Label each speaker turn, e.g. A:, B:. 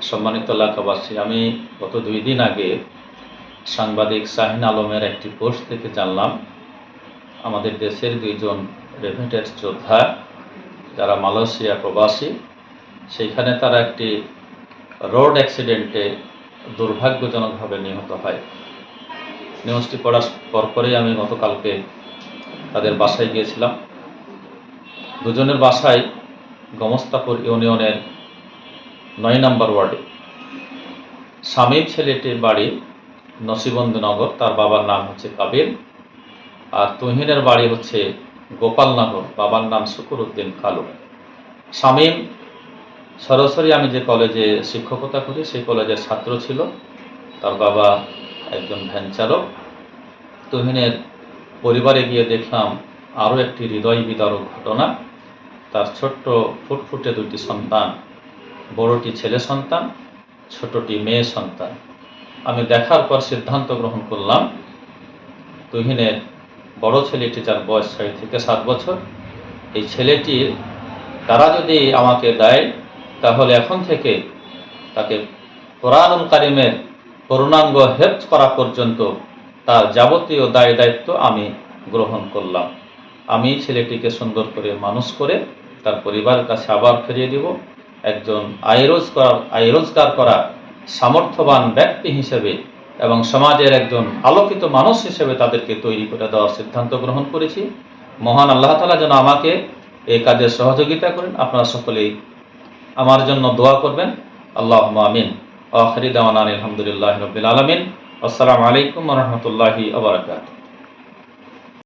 A: সম্মানিত এলাকাবাসী, আমি গত 2 দিন আগে সাংবাদিক শাহিন আলমের একটি পোস্ট থেকে জানলাম আমাদের দেশের 2 জন রেভিটেড যোদ্ধা যারা মালয়েশিয়া প্রবাসী, সেইখানে তারা একটি রোড অ্যাক্সিডেন্টে দুর্ভাগ্যজনকভাবে নিহত হয়। নিউজটি পড়ার পরপরই আমি গতকালকে তাদের বাসায় গিয়েছিলাম। দুজনের বাসায় গমস্তাপুর ইউনিয়নের 9 নম্বর ওয়ার্ডে। শামীম ছেলেটির বাড়ি নসিবন্দনগর, তার বাবার নাম হচ্ছে কাবির, আর তুহিনের বাড়ি হচ্ছে গোপালনগর, বাবার নাম শুকুর উদ্দিন কালু। শামীম সরাসরি আমি যে কলেজে শিক্ষকতা করি সেই কলেজের ছাত্র ছিল, তার বাবা একজন ভ্যান চালক। তুহিনের পরিবারে গিয়ে দেখলাম আরও একটি হৃদয় বিদারক ঘটনা। তার ছোট্ট ফুটফুটে 2টি সন্তান, বড়টি ছেলে সন্তান, ছোটটি মেয়ে সন্তান। আমি দেখার পর সিদ্ধান্ত গ্রহণ করলাম তুহিনের বড় ছেলেটি, যার বয়স 6 থেকে 7 বছর, এই ছেলেটির তারা যদি আমাকে দেয় তাহলে এখন থেকে তাকে কোরআনুল কারিমের পূর্ণাঙ্গ হেফজ করা পর্যন্ত তার যাবতীয় দায় দায়িত্ব আমি গ্রহণ করলাম। আমি ছেলেটিকে সুন্দর করে মানুষ করে তার পরিবারের কাছে আবার ফিরিয়ে দিব। একজন আয় রোজগার করা সামর্থ্যবান ব্যক্তি হিসেবে এবং সমাজের একজন আলোকিত মানুষ হিসেবে তাদেরকে তৈরি করে দেওয়ার সিদ্ধান্ত গ্রহণ করেছি। মহান আল্লাহ তাআলা যেন আমাকে এই কাজে সহযোগিতা করেন। আপনারা সকলেই আমার জন্য দোয়া করবেন। আল্লাহুম্মা আমিন। আখিরি দাওয়ানা আলহামদুলিল্লাহি রাব্বিল আলামিন। আসসালামু আলাইকুম ওয়া রাহমাতুল্লাহি ওয়া বারাকাতুহু।